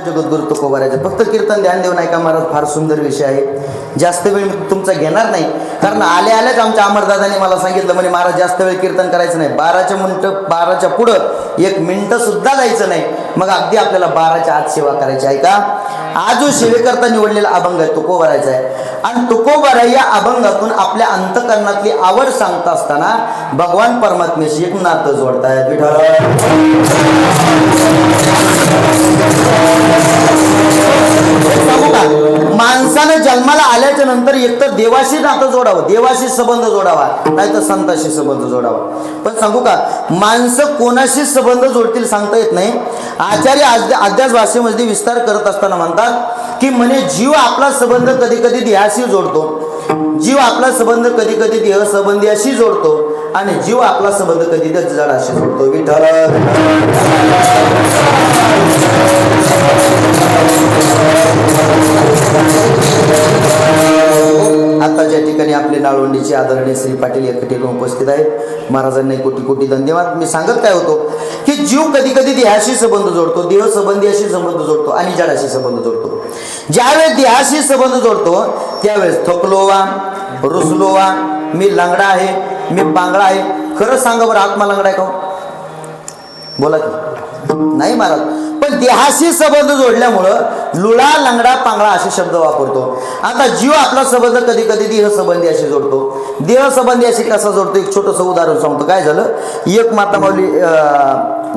जगद्गुरु तुकोबारायचं फक्त कीर्तन ध्यान देऊ नाही का महाराज, फार सुंदर विषय आहे. जास्त वेळ मी तुमचा घेणार नाही, कारण आल्याच आमच्या अमरदादांनी मला सांगितलं म्हणे महाराज जास्त वेळ कीर्तन करायचं नाही, 12च्या पुढं 1 मिनिट सुद्धा जायचं नाही. मग अगदी आपल्याला 12च्या आत सेवा करायची आहे का. आज जो सेवेकरता निवडलेला अभंग आहे तुकोबारायचा आहे, आणि तुकोबाराय या अभंगातून आपल्या अंतकरणातली आवड सांगता असताना भगवान परमात्म्याशी एक नातं जोडतायत. माणसानं जन्माला आल्याच्या नंतर एकतर देवाशी नातं जोडावं, देवाशी संबंध जोडावा, नाही तर संतांशी संबंध जोडावा. पण सांगू का, माणसं कोणाशी संबंध जोडतील सांगता येत नाही. आचार्य अध्यास भाषेमध्ये विस्तार करत असताना म्हणतात की म्हणे जीव आपला संबंध कधी कधी देहाशी जोडतो, जीव आपला संबंध कधी कधी देह संबंधाशी जोडतो, आणि जीव आपला संबंध कधी कधी जडाशी जोडतो. विठ्ठल आता ज्या ठिकाणी आपले नाळवंडीचे आदरणीय श्री पाटील या ठिकाणी उपस्थित आहेत, महाराजांना कोटी कोटी धन्यवाद. मी सांगत काय होतो की जीव कधी कधी देहाशी संबंध जोडतो, देह संबंधाशी संबंध जोडतो आणि जडाशी संबंध जोडतो. ज्यावेळेस देहाशी संबंध जोडतो त्यावेळेस थकलो वा, रुसलो वा, मी लंगडा आहे, मी पांगळा आहे. खरं सांगा बरं, आत्मा लंगडा आहे का? बोला की नाही महाराज. पण देहाशी संबंध जोडल्यामुळं लुळा, लंगडा, पांगळा असे शब्द वापरतो. आता जीव आपला संबंध कधी कधी देह संबंधी अशी जोडतो. देह संबंधी अशी कसा जोडतो, एक छोटंसं उदाहरण सांगतो. काय झालं, एक माता माऊली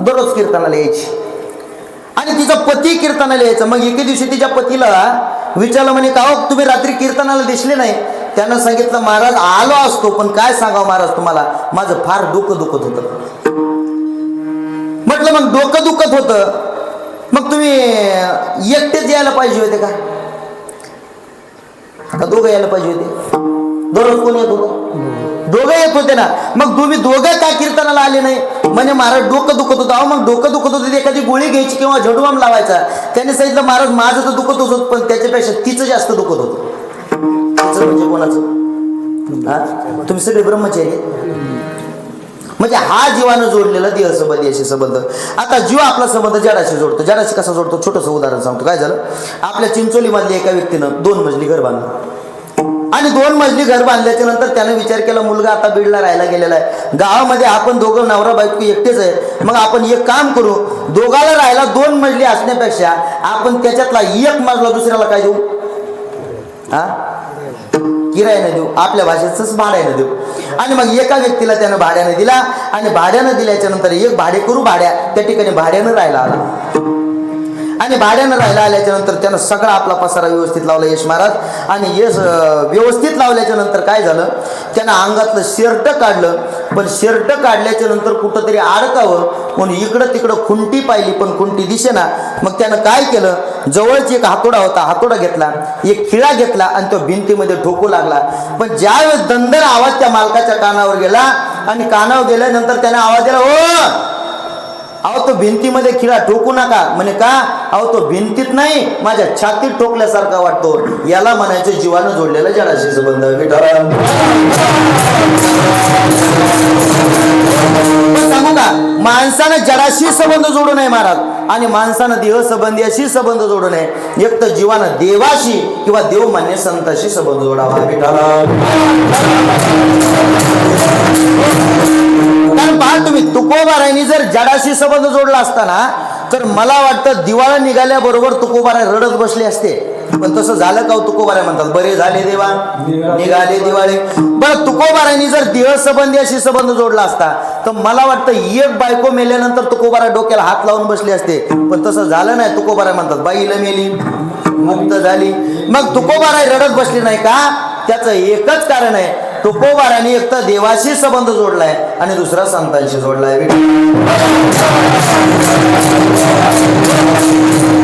दररोज कीर्तनाला यायची आणि तिचा पती कीर्तनाला यायचा. मग एके दिवशी तिच्या पतीला विचारलं म्हणे का हो तुम्ही रात्री कीर्तनाला दिसले नाही. त्यानं सांगितलं महाराज आलो असतो, पण काय सांगावं महाराज तुम्हाला, माझं फार डोकं दुखत होतं. म्हटलं मग डोकं दुखत होतं, मग तुम्ही एकटेच यायला पाहिजे होते का दोघं यायला पाहिजे होते? दररोज कोण येत होतं? दोघं येत होते ना. मग तुम्ही दोघं का कीर्तनाला आले नाही? म्हणजे महाराज डोकं दुखत होतं. अहो मग डोकं दुखत होतं, एखादी गोळी घ्यायची किंवा झडूबाम लावायचा. त्याने सांगितलं महाराज माझं तर दुखत होतं, पण त्याच्यापेक्षा तिचं जास्त दुखत होतं. तिचं म्हणजे कोणाचं? तुम्ही सगळे ब्रह्मचारी. म्हणजे हा जीवानं जोडलेला देह संबंधी असे संबंध. आता जीव आपला संबंध जडाशी जोडतो. जडाशी कसा जोडतो, छोटंसं उदाहरण सांगतो. काय झालं, आपल्या चिंचोलीमधल्या एका व्यक्तीनं 2 मजली घर बांधलं, आणि 2 मजली घर बांधल्याच्या नंतर त्यानं विचार केला मुलगा आता बीडला राहायला गेलेला आहे, गावामध्ये आपण दोघं नवरा बायको एकटेच आहे, मग आपण एक काम करू, दोघाला राहायला 2 मजली असण्यापेक्षा आपण त्याच्यातला 1 मजला दुसऱ्याला काय देऊ, किरायाने देऊ, आपल्या भाषेच भाड्याने देऊ. आणि मग एका व्यक्तीला त्यानं भाड्याने दिला, आणि भाड्यानं दिल्याच्या नंतर एक भाडेकरू भाड्या त्या ठिकाणी भाड्यानं राहायला आला. आणि भाड्यानं राहायला आल्याच्या नंतर त्यानं सगळा आपला पसारा व्यवस्थित लावला यश महाराज. आणि यश व्यवस्थित लावल्याच्या नंतर काय झालं, त्यानं अंगातलं शर्ट काढलं, पण शर्ट काढल्याच्या नंतर कुठंतरी अडकावं म्हणून इकडं तिकडं खुंटी पाहिली, पण खुंटी दिसेना. मग त्यानं काय केलं, जवळची एक हातोडा होता, हातोडा घेतला, एक खिळा घेतला आणि तो भिंतीमध्ये ठोकू लागला. पण ज्यावेळेस दंदर आवाज त्या मालकाच्या कानावर गेला, आणि कानावर गेल्यानंतर त्याने आवाज दिला, ओ अहो तो भिंतीमध्ये खिळा ठोकू नका. म्हणे का? अहो तो भिंतीत नाही, माझ्या छातीत ठोकल्यासारखा वाटतो. याला म्हणायचं जीवानं जोडलेला जडाशी संबंध. सांगू का, माणसानं जडाशी संबंध जोडू नये महाराज, आणि माणसानं देह संबंधी अशी संबंध जोडू नये. एक तर जीवानं देवाशी किंवा देवमान्य संताशी संबंध जोडावा. कारण पहा तुम्ही, तुकोबारायांनी जर जडाशी संबंध जोडला असताना तर मला वाटतं दिवाळा निघाल्याबरोबर तुकोबाराय रडत बसले असते. पण तसं झालं का? तुकोबाराय म्हणतात बरे झाले देवा निघाले दिवाळे. बरं तुकोबारायांनी जर देह संबंधी अशी संबंध जोडला असता तर मला वाटतं एक बायको मेल्यानंतर तुकोबाराय डोक्याला हात लावून बसले असते. पण तसं झालं नाही. तुकोबाराय म्हणतात बाईला मेली मुक्त झाली. मग तुकोबाराय रडत बसली नाही का? त्याचं एकच कारण आहे, तुकोबारायांनी एक तर देवाशी संबंध जोडलाय आणि दुसरा संतांशी जोडलाय.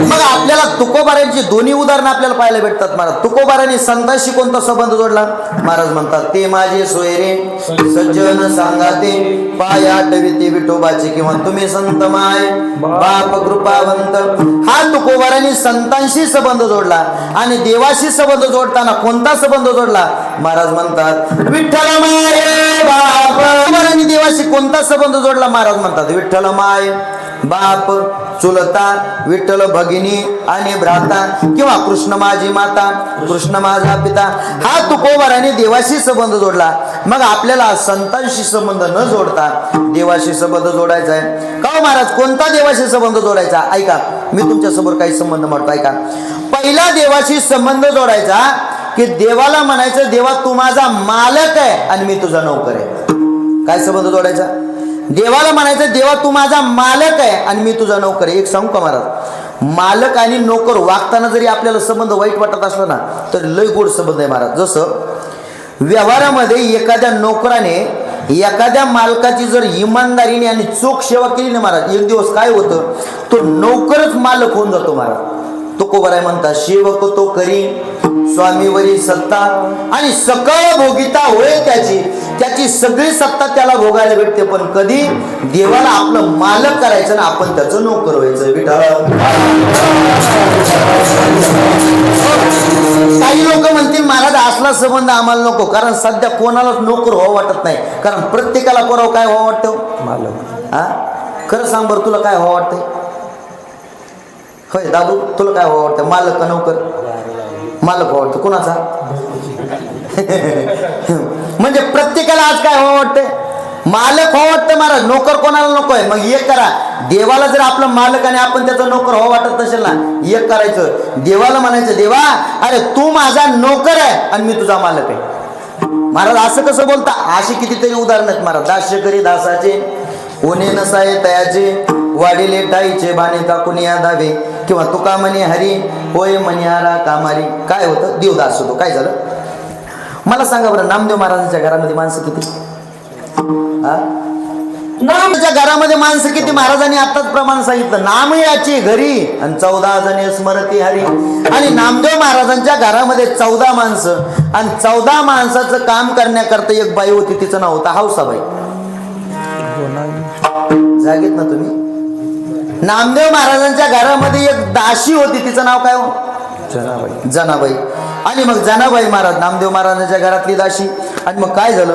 मग आपल्याला तुकोबारायांची दोन्ही उदाहरणं आपल्याला पाहायला भेटतात महाराज. तुकोबारायांनी संतांशी कोणता संबंध जोडला? महाराज म्हणतात ते माझे सोयरे सज्जन सांगाते पाया टविते विठोबाचे, किंवा तुम्ही संत माय बाप कृपावंत. हा तुकोबारायांनी संतांशी संबंध जोडला. आणि देवाशी संबंध जोडताना कोणता संबंध जोडला? महाराज म्हणतात विठ्ठल माय बाप. देवाशी कोणता संबंध जोडला? महाराज म्हणतात विठ्ठल माय बाप चुलता, विठ्ठल भगिनी आणि भ्राता, किंवा कृष्ण माझी माता, कृष्ण माझा पिता, हा तुकोबाराने देवाशी संबंध जोडला. मग आपल्याला संतांशी संबंध न जोडता देवाशी संबंध जोडायचा आहे. का महाराज, कोणता देवाशी संबंध जोडायचा? ऐका, मी तुमच्या समोर काही संबंध मांडतो. ऐका, पहिला देवाशी संबंध जोडायचा की देवाला म्हणायचं, देवा तू माझा मालक आहे आणि मी तुझा नोकर आहे. काय संबंध जोडायचा? देवाला म्हणायचं, देवा तू माझा मालक आहे आणि मी तुझा नोकर आहे. एक सांगू का महाराज, मालक आणि नोकर वागताना जरी आपल्याला संबंध वाईट वाटत असला ना, तर लय गोड संबंध आहे महाराज. जसं व्यवहारामध्ये एखाद्या नोकराने एखाद्या मालकाची जर इमानदारीने आणि चोख सेवा केली ना महाराज, एक दिवस काय होतं, तो नोकरच मालक होऊन जातो महाराज. तो कोबराय म्हणतात, सेवक तो करी स्वामीवरी सत्ता आणि सकळ भोगिता होय त्याची, त्याची सगळी सत्ता त्याला भोगायला भेटते. पण कधी देवाला आपलं मालक करायचं ना, आपण त्याचं नोकर व्हायचं. विठ्ठल, काही लोक म्हणतील महाराज असला संबंध आम्हाला नको, कारण सध्या कोणालाच नोकर व्हावं वाटत नाही. कारण प्रत्येकाला कोणावर काय व्हावं वाटतं? मालक. हा, खरं सांग बरं, तुला काय व्हावं वाटतंय? होय दादू, तुला काय व्हावं वाटतं? मालक का नोकर? मालक व्हावं वाटतं. कोणाचा? म्हणजे प्रत्येकाला आज काय व्हावं वाटतंय? मालक व्हावं वाटतं महाराज. नोकर कोणाला नको आहे? मग एक करा, देवाला जर आपलं मालक आणि आपण त्याचा नोकर व्हावं वाटत नसेल ना, एक करायचं, देवाला म्हणायचं, देवा अरे तू माझा नोकर आहे आणि मी तुझा मालक आहे. महाराज असं कसं बोलता? अशी कितीतरी उदाहरण आहेत महाराज. दास्य करी दासाचे, ओने नसाये तयाचे, वाढिले टाईचे भाने टाकून या दावे, किंवा तुका म्हणे हरी होय मनिहारा कामारी. काय होतं? देवदास होतो. काय झालं मला सांगा बरं, नामदेव महाराजांच्या घरामध्ये माणसं किती? नामच्या घरामध्ये माणसं किती? महाराजांनी आताच प्रमाण सांगितलं, नाम याची घरी आणि 14 जणे स्मरती हरी. आणि नामदेव महाराजांच्या घरामध्ये 14 माणसं, आणि 14 माणसाचं काम करण्याकरता एक बाई होती, तिचं नाव होतं हौसाबाई. जागेत ना तुम्ही? नामदेव महाराजांच्या घरामध्ये एक दाशी होती, तिचं नाव काय हो? जनाबाई. जनाबाई. आणि मग जनाबाई महाराज नामदेव महाराजांच्या घरातली दाशी. आणि मग काय झालं,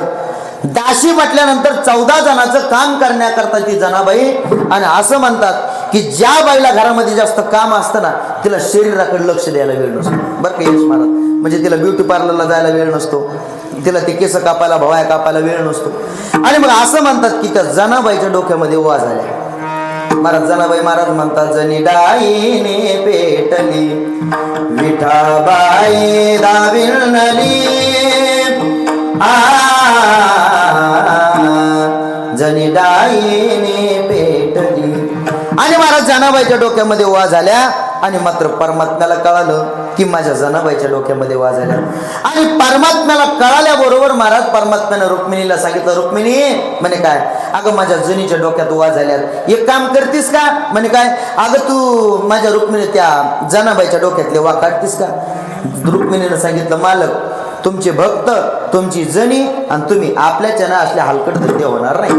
दाशी म्हटल्यानंतर 14 जणांचं काम करण्याकरता ती जनाबाई. आणि असं म्हणतात की ज्या बाईला घरामध्ये जास्त काम असतं ना, तिला शरीराकडे लक्ष द्यायला वेळ नसतो. बरं का यश महाराज, म्हणजे तिला ब्युटी पार्लरला जायला वेळ नसतो, तिला ते केस कापायला भवाया कापायला वेळ नसतो. आणि मग असं म्हणतात की त्या जनाबाईच्या डोक्यामध्ये ओवा झाल्या. महाराज जनाबाई महाराज म्हणतात, जनी डाईने पेटली विठाबाई दाविलनली, जनी डाईने पेटली. आणि महाराज जनाबाईच्या डोक्यामध्ये ओवा झाल्या. आणि मात्र परमात्म्याला कळालं की माझ्या जनाबाईच्या डोक्यामध्ये ओवा झाल्या. आणि परमात्म्याला कळाल्याबरोबर महाराज परमात्म्यानं रुक्मिणीला सांगितलं, रुक्मिणी म्हणे काय, अगं माझ्या जनीच्या डोक्यात ओवा झाल्यात, एक काम करतीस का? म्हणे काय? अगं तू माझ्या रुक्मिणी त्या जनाबाईच्या डोक्यातले ओवा काढतीस का? रुक्मिणीनं सांगितलं, मालक तुमचे भक्त, तुमची जनी आणि तुम्ही आपल्याच्यानं असल्या हलकट ते होणार नाही.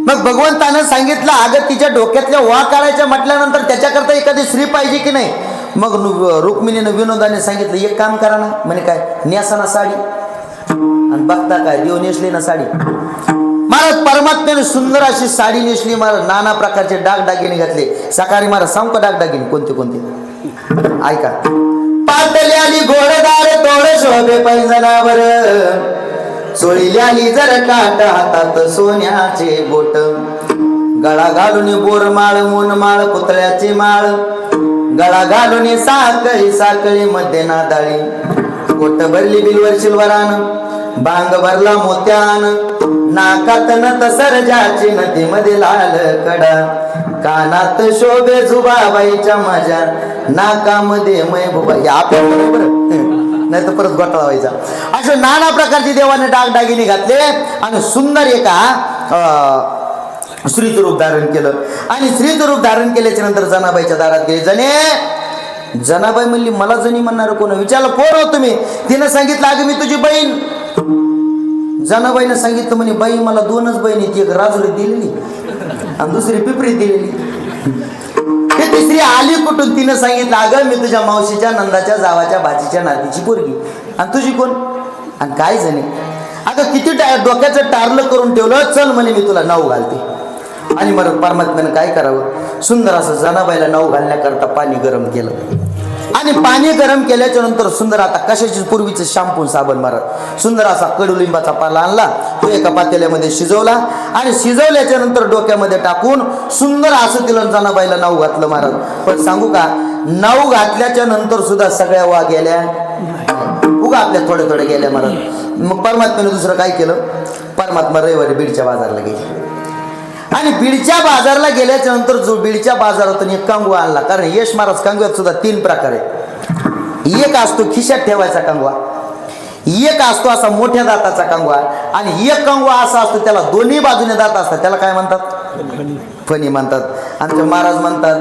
मग भगवंतानं सांगितलं, अगं तिच्या डोक्यातल्या ओवा काढायच्या म्हटल्यानंतर त्याच्याकरता एखादी स्त्री पाहिजे की नाही? मग रुक्मिणीनं विनोदाने सांगितलं, एक काम करा ना. म्हणे काय? नेसा ना साडी. आणि बघता काय, देव नेसली ना साडी. महाराज परमात्म्याने सुंदर अशी साडी नेसली महाराज, नाना प्रकारचे डागदागिने घातले. सकाळी महाराज सांगू का डागदागिने कोणते कोणते? ऐका, पातळी आली घोडदार तोड शोभे पैंजनावर, चोळी आली जर काट हातात सोन्याचे बोट, गळा घालून बोरमाळ मोनमाळ पुतळ्याचे माळ, गळा घालून साकळी साकळी मध्ये नादाळी, कोट भरली बिलवर शिलवरान, बांग भरला मोत्यान, नाकात नत सरजाची नदीमध्ये लाल कडा, कानात शोभे जुबाबाईच्या माझ्या, नाकामध्ये मैबुबा. आपल्या बरोबर नाही तर परत घोटाळा व्हायचा. असे नाना प्रकारचे देवाने डागदागिने घातले आणि सुंदर एका स्त्रीचं रूप धारण केलं. आणि स्त्रीचं रूप धारण केल्याच्या नंतर जनाबाईच्या दारात गेले. जने जनाबाई म्हणली, मला जणी म्हणणार कोण? विचारलं, कोण हो तुम्ही? तिनं सांगितलं, अगं मी तुझी बहीण. जनाबाईनं सांगितलं, म्हणे बाई मला 2च बहिणी, ती एक राजुरी दिलेली आणि दुसरी पिपरी दिलेली. ते तिसरी आली कुठून? तिनं सांगितलं, अगं मी तुझ्या मावशीच्या नंदाच्या जावाच्या भाजीच्या नातीची पोरगी. आणि तुझी कोण? आणि काय जणी? अगं किती डोक्याचं टारलं करून ठेवलं, चल म्हणे मी तुला नाव घालते. आणि मग परमात्म्यानं काय करावं, सुंदर असं जनाबाईला नाव घालण्याकरता पाणी गरम केलं. आणि पाणी गरम केल्याच्या नंतर सुंदर आता कशाची पूर्वीचं शॅम्पू साबण मारत सुंदर असा कडुलिंबाचा पाला आणला, तो एका पातेल्यामध्ये शिजवला आणि शिजवल्याच्या नंतर डोक्यामध्ये टाकून सुंदर असं तिला जनाबाईला नाव घातलं महाराज. पण सांगू का, नाव घातल्याच्या नंतर सुद्धा सगळ्या वा गेल्या, उगा आपल्या थोड्या थोड्या गेल्या महाराज. मग परमात्म्याने दुसरं काय केलं, परमात्मा रविवारी बीडच्या बाजारला गेले आणि बीडच्या बाजारला गेल्याच्या नंतर जो बीडच्या बाजारातून एक कंगवा आणला. कारण यश महाराज कंगव्यात सुद्धा 3 प्रकार आहेत. एक असतो खिशात ठेवायचा कंगवा, एक असतो असा मोठ्या दाताचा कंगवा आणि एक कंगवा असा असतो त्याला दोन्ही बाजूने दात असतात, त्याला काय म्हणतात, फणी म्हणतात. आमचे महाराज म्हणतात,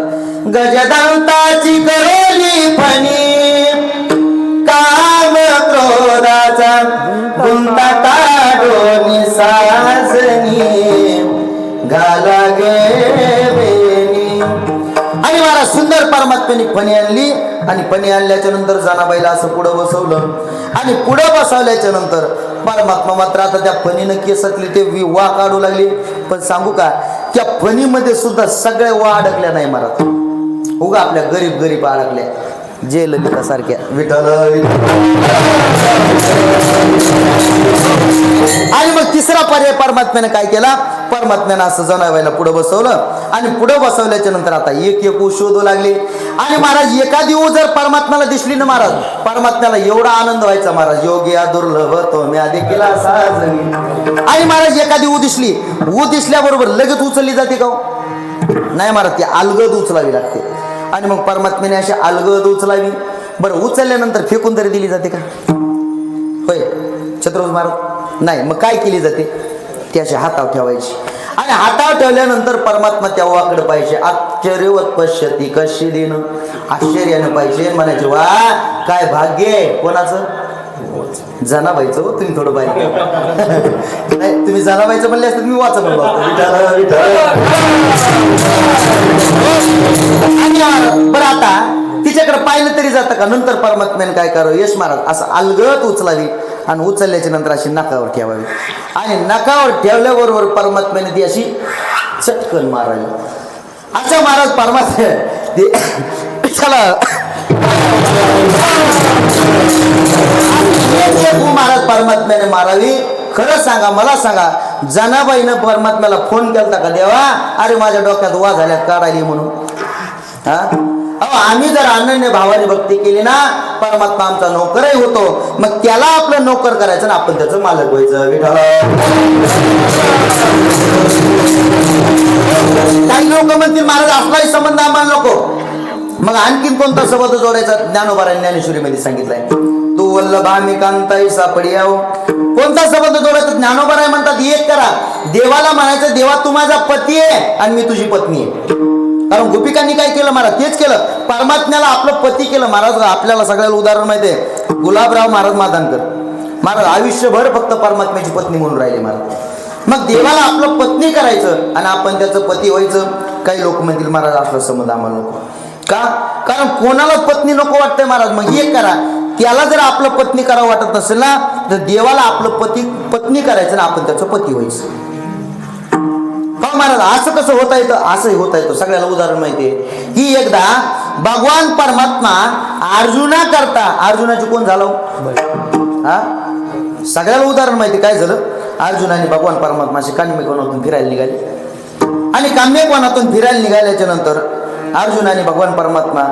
गजदंताची करोली फणी काम क्रोधाचा गुंता काढोनी साजनी घाला गेली. आणि मला सुंदर परमात्म्याने फणी आणली आणि फणी आणल्याच्या नंतर जनाबाईला असं पुढं बसवलं आणि पुढं बसवल्याच्या नंतर परमात्मा मात्र आता त्या फणीनं केसातली ते वा काढू लागली. पण सांगू का, त्या फणीमध्ये सुद्धा सगळ्या वा अडकल्या नाही महाराज, उगा आपल्या गरीब गरीब अडकल्या, जे ललिता सारख्या विठ्ठल. आणि मग तिसरा पर्याय परमात्म्याने काय केला, परमात्म्याने असं जनाबाईला पुढे बसवलं आणि पुढे बसवल्याच्या नंतर आता एक एक शोधू लागले. आणि महाराज एखादी ऊ जर परमात्म्याला दिसली ना महाराज, परमात्म्याला एवढा आनंद व्हायचा महाराज, योग्य दुर्लभ तो म्या देखील साजनी. आणि महाराज एखादी ऊ दिसल्याबरोबर लगेच उचलली जाते का, नाही महाराज, ती अलगद उचलावी लागते. आणि मग परमात्म्याने अशी अलगद उचलावी. बरं, उचलल्यानंतर फेकून तरी दिली जाते का, होय छत्रपती महाराज, नाही. मग काय केली जाते, ती अशी हातावर ठेवायची आणि हातावर ठेवल्यानंतर परमात्मा त्या वाकडे पाहिजे. आश्चर्यवत पश्यती कशी दिन, आश्चर्यानं पाहिजे, म्हणायचे वा काय भाग्य आहे. कोणाचं, जनाबाईचं. तुम्ही थोडं बारीक नाही, तुम्ही जनाबाईचं म्हणले असतं मी वाचा म्हणलो असतो. बरं, आता तिच्याकडे पाहिलं तरी जातं का. नंतर परमात्म्याने काय करावं, यश महाराज असं अलगद उचलावी आणि उचलल्याच्या नंतर अशी नकावर ठेवावी आणि नकावर ठेवल्याबरोबर परमात्म्याने ती अशी चटकन मारावी. असा महाराज परमात्मा महाराज परमात्म्याने मारावी. खरं सांगा, मला सांगा, जनाबाईनं परमात्म्याला फोन केलता का, देवा अरे माझ्या डोक्यात वा झाल्यात काढायली म्हणून. हा, आम्ही जर अनन्य भावाने भक्ती केली ना, परमात्मा आमचा नोकरही होतो. मग त्याला आपलं नोकर करायचं ना, आपण त्याचं मालक व्हायचं. विठ्ठल. काही लोक म्हणतील महाराज असलाही संबंध आम्हाला नको, मग आणखीन कोणता संबंध जोडायचा, ज्ञानोबा ज्ञानेश्वरीमध्ये सांगितलंय, तू वल्लभा मी कांताई सापडी यावं. कोणता संबंध जोडायचा, ज्ञानोबा म्हणतात एक करा, देवाला म्हणायचं देवा तू माझा पती आहे आणि मी तुझी पत्नी आहे. कारण गोपिकांनी काय केलं महाराज, तेच केलं, परमात्म्याला आपलं पती केलं. महाराज आपल्याला सगळ्याला उदाहरण माहिती आहे, गुलाबराव महाराज मादानकर महाराज आयुष्यभर फक्त परमात्म्याची पत्नी म्हणून राहिले महाराज. मग देवाला आपलं पत्नी करायचं आणि आपण त्याचं पती व्हायचं. काही लोक म्हणतील महाराज असलं संबंध आम्हाला नको का, कारण कोणाला पत्नी नको वाटतंय महाराज. मग एक करा, त्याला जर आपलं पत्नी करावं वाटत नसेल ना, तर देवाला आपलं पत्नी करायचं ना, आपण त्याचं पती व्हायचं. का महाराज असं कसं होता येतं, असंही होता येतं. सगळ्याला उदाहरण माहिती आहे की एकदा भगवान परमात्मा अर्जुना करता, अर्जुनाची कोण झालं, हा सगळ्याला उदाहरण माहिती काय झालं. अर्जुनाने भगवान परमात्माशी काम्यकोणातून फिरायला निघाले आणि काम्यकोणातून फिरायला निघाल्याच्या नंतर अर्जुनाने भगवान परमात्मा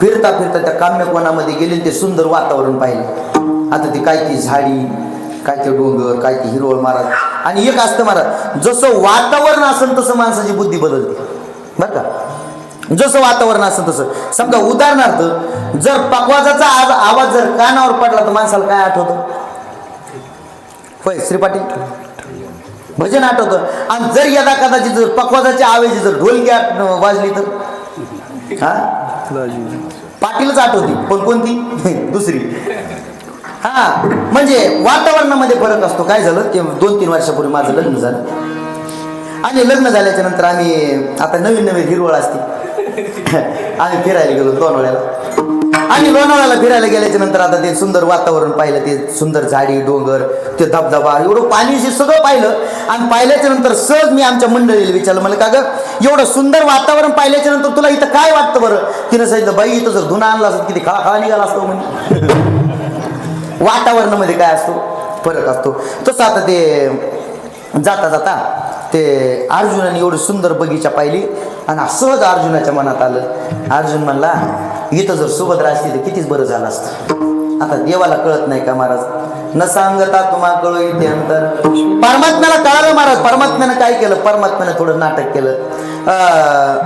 फिरता फिरता त्या काम्यकोणामध्ये गेले. ते सुंदर वातावरण पाहिलं. आता ती काय ती झाडी, काय ते डोंगर, काय ती हिरवळ महाराज. आणि एक असतं महाराज, जसं वातावरण असेल तसं माणसाची बुद्धी बदलते बरं का. जसं वातावरण असेल तसं. समजा उदाहरणार्थ जर पकवाजाचा आवाज जर कानावर पडला तर माणसाला काय आठवतं, होय श्री पाटील, भजन आठवतं. आणि जर यदा कदाचित जर पकवाजाच्या आवेजी जर ढोलकी वाजली तर हा पाटीलच आठवती, पण कोणती दुसरी. हा म्हणजे वातावरणामध्ये फरक असतो. काय झालं ते 2-3 वर्षापूर्वी माझं लग्न झालं आणि लग्न झाल्याच्या नंतर आम्ही आता नवीन हिरवळ असते आम्ही फिरायला गेलो लोणावळ्याला. आणि लोणावळ्याला फिरायला गेल्याच्या नंतर आता ते सुंदर वातावरण पाहिलं, ते सुंदर झाडी डोंगर, ते धबधबा, एवढं पाणीशी सगळं पाहिलं. आणि पाहिल्याच्या नंतर सहज मी आमच्या मंडळीला विचारलं, मला का गं एवढं सुंदर वातावरण पाहिल्याच्या नंतर तुला इथं काय वाटतं बरं? तिनं सांगितलं, बाई इथं जर धुणा आणला असत किती खळाखळा निघाला असतो. म्हणजे वातावरणामध्ये काय असतो, फरक असतो. तसं आता ते जाता जाता ते अर्जुनाने एवढी सुंदर बगीचा पाहिली आणि सहज अर्जुनाच्या मनात आलं. अर्जुन म्हणला, इथं जर सुभद्रा असती तर कितीच बरं झालं असतं. आता देवाला कळत नाही का महाराज? न सांगता तुम्हा कळू इथे अंतर. परमात्म्याला कळालं महाराज. परमात्म्यानं काय केलं? परमात्म्यानं थोडं नाटक केलं.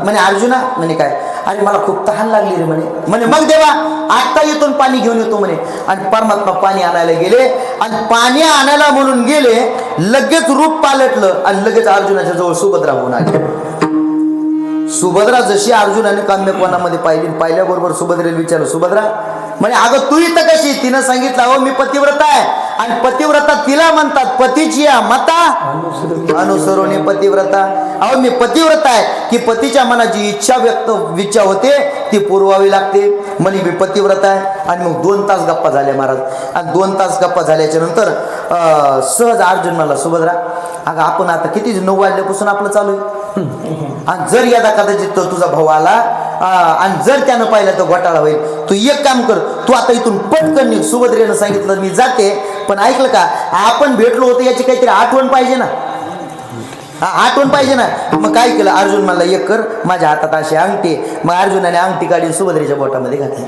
म्हणे अर्जुना, म्हणे काय? अरे मला खूप तहान लागली रे म्हणे. म्हणे मग देवा आत्ता येतून पाणी घेऊन येतो म्हणे. आणि परमात्मा पाणी आणायला गेले आणि पाणी आणायला म्हणून गेले, लगेच रूप पालटलं आणि लगेच अर्जुनाच्या जवळ सुभद्रा होऊन आली. सुभद्रा जशी अर्जुनाने काम्यकोणामध्ये पाहिली, पाहिल्याबरोबर सुभद्रेला विचारलं, सुभद्रा म्हणजे अगं तू इथं कशी? तिनं सांगितलं, अहो मी पतिव्रता आहे. आणि पतिव्रता तिला म्हणतात पतीची मता अनुसरोने पतिव्रता. अहो मी पतिव्रता आहे की पतीच्या मनाची इच्छा होते ती पुरवावी लागते. म्हणे मी पतिव्रता आहे. आणि मग 2 तास गप्पा झाल्या महाराज. आणि 2 तास गप्पा झाल्याच्या नंतर सहज अर्जुन म्हणला, सुभद्रा अगं आपण आता किती 9 वाजल्यापासून आपलं चालू आहे. आणि जर यदा कदाचित तुझा भाऊ आला आणि जर त्यानं पाहिलं तर घोटाळा होईल. तू एक काम कर, तू आता इथून पटकन निघ. सुभद्रेनं सांगितलं मी जाते, पण ऐकलं का, आपण भेटलो होतो याची काहीतरी आठवण पाहिजे ना. आठवण पाहिजे ना. मग काय केलं अर्जुन म्हणला, एक कर, माझ्या हातात अशी अंगठी. मग अर्जुनाने अंगठी काढून सुभद्रेच्या बोटामध्ये घातली.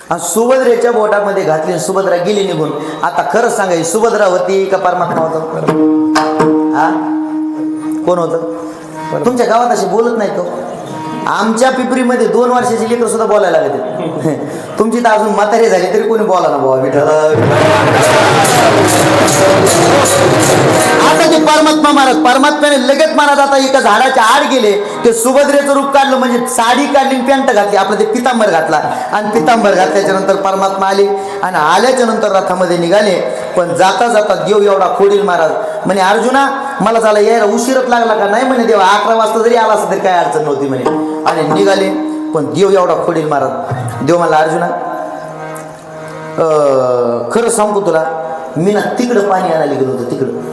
आणि सुभद्रेच्या बोटामध्ये घातली. सुभद्रा गेली निघून. आता खरं सांगाय, सुभद्रा होती का परमात्मा होता? हा कोण होतं? तुमच्या गावात असे बोलत नाही तो. आमच्या पिपरीमध्ये 2 वर्षाची लेकर सुद्धा बोलायला लागते. तुमची तर अजून म्हातारी झाली तरी कोणी बोला ना बाबा विठ्ठल. आता ते परमात्मा महाराज, परमात्म्याने लगेच महाराज आता एका झाडाच्या आड गेले. ते सुभद्रेचं रूप काढलं, म्हणजे साडी काढली, पॅन्ट घातली, आपलं ते पितांबर घातला. आणि पितांबर घातल्याच्या नंतर परमात्मा आले. आणि आल्याच्या नंतर रथामध्ये निघाले. पण जाता जाता देव एवढा खोडील महाराज म्हणे, अर्जुना मला झाला यायला उशीरच लागला का? नाही म्हणे देवा, 11 वाजता जरी आला असं तरी काय अडचण नव्हती म्हणे. आणि निघाले. पण देव एवढा खोडील महाराज. देव मला, अर्जुना खरं सांगू तुला, मी ना तिकडं पाणी आणायला गेलो होतो. तिकडं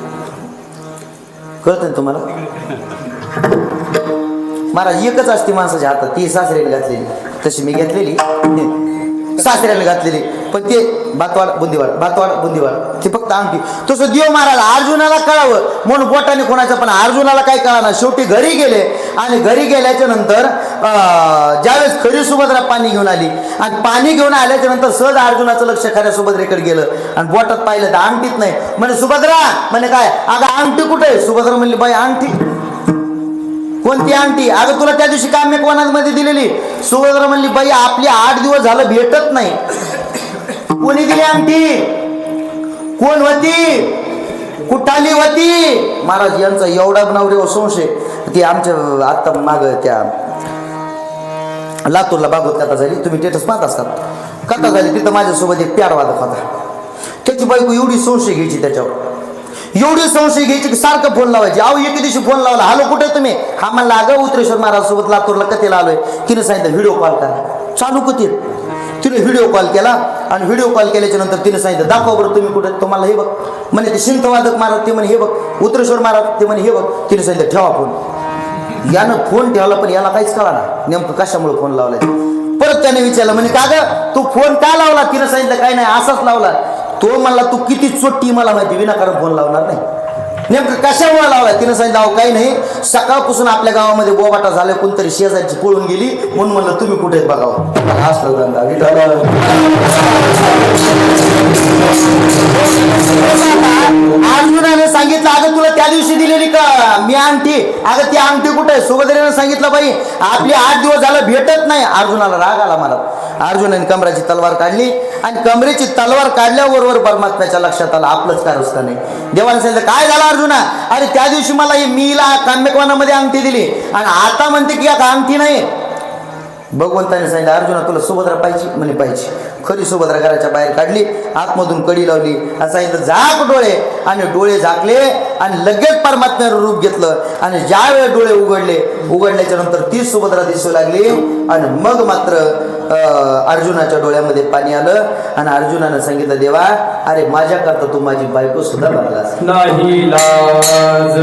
कळतं ना तुम्हाला महाराज? एकच असते माणसाच्या हातात, ती सासऱ्याने घातलेली. तशी मी घेतलेली, सासऱ्याने घातलेली. पण ते भातवाड बुंदीवाड ते फक्त अंगठी. तसं देव महाराज अर्जुनाला कळावं म्हणून बोटाने कोणाचं, पण अर्जुनाला काय कळाना. शेवटी घरी गेले. आणि घरी गेल्याच्या नंतर ज्यावेळेस खरी सुभद्रा पाणी घेऊन आली, आणि पाणी घेऊन आल्याच्या नंतर सहज अर्जुनाचं लक्ष खऱ्या सुभद्रेकडे गेलं. आणि बोटात पाहिलं तर अंगठीत नाही. म्हणे सुभद्रा, म्हणे काय अगं अंगठी कुठे आहे? सुभद्रा म्हणली, बाई अंगठी कोणती अंगठी? अगं तुला त्या दिवशी काम्यकोणामध्ये दिलेली. सुभद्रा म्हणली, बाई आपली 8 दिवस झालं भेटत नाही. कोणी दिली अंगठी? कोण होती? कुठाली होती? महाराज यांचा एवढा नवरे संशय की आमच्या आता माग त्या लातूरला भागवत कथा झाली, तुम्ही स्टेटस पाहत असतात. कथा झाली तिथं माझ्यासोबत एक प्यारवादक होता. त्याची बायको एवढी संशय घ्यायची त्याच्यावर, एवढी संशय घ्यायची की सारखं फोन लावायची. अहो एके दिवशी फोन लावला, हॅलो कुठे तुम्ही? हा म्हणला, अगं उतरेश्वर महाराज सोबत लातूरला कथेला आलोय. तिने सांगितलं व्हिडिओ कॉल करा. चालू कथेत तिने व्हिडिओ कॉल केला. आणि व्हिडिओ कॉल केल्याच्या नंतर तिने सांगितलं, दाखवा बरं तुम्ही कुठे? तुम्हाला हे बघ म्हणे. ते सिंथवादक महाराज ते म्हणे हे बघ. उतरेश्वर महाराज ते म्हणे हे बघ. तिने सांगितलं ठेवा फोन. यानं फोन ठेवला, पण याला काहीच कळा ना नेमकं कशामुळे फोन लावलाय. परत त्याने विचारलं, म्हणे का गं तू फोन का लावला? तिनं सांगितलं काय नाही, असाच लावला. तो म्हणला, तू किती चोट्टी मला माहिती, विनाकारण फोन लावणार नाही. नेमकं कशामुळे लावला? तिनं सांगितलं, अहो काही नाही, सकाळपासून आपल्या गावामध्ये बोबाटा झाला, कोणतरी शेजारची पळून गेली म्हणून म्हणलं तुम्ही कुठे बघावं. असलं धंदा अर्जुनाने सांगितलं, अगं तुला त्या दिवशी दिलेली का मी अंगठी? अगं ती अंगठी कुठे आहे? सुभद्रेने सांगितलं, बाई आपली 8 दिवस झालं भेटत नाही. अर्जुनाला राग आला मला. अर्जुनाने कमराची तलवार काढली. आणि कमरेची तलवार काढल्याबरोबर परमात्म्याच्या लक्षात आलं आपलंच कारस्थान आहे. देवाने सांगितलं, काय झालं अर्जुना? अरे त्या दिवशी मला ही मीला काम्यकोणामध्ये अंगठी दिली आणि आता म्हणते की आता अंगठी नाही. भगवंताने सांगितलं, अर्जुना तुला सुभद्रा पाहिजे? म्हणे पाहिजे. खरी सुभद्रा घराच्या बाहेर काढली, आतमधून कडी लावली आणि सांगितलं झाक डोळे. आणि डोळे झाकले आणि लगेच परमात्म्याचं रूप घेतलं. आणि ज्या वेळेस डोळे उघडल्याच्या नंतर ती सुभद्रा दिसू लागली. आणि मग मात्र अर्जुनाच्या डोळ्यामध्ये पाणी आलं आणि अर्जुनानं सांगितलं, देवा अरे माझ्याकरता तू माझी बायको सुद्धा बदलास नाही लाज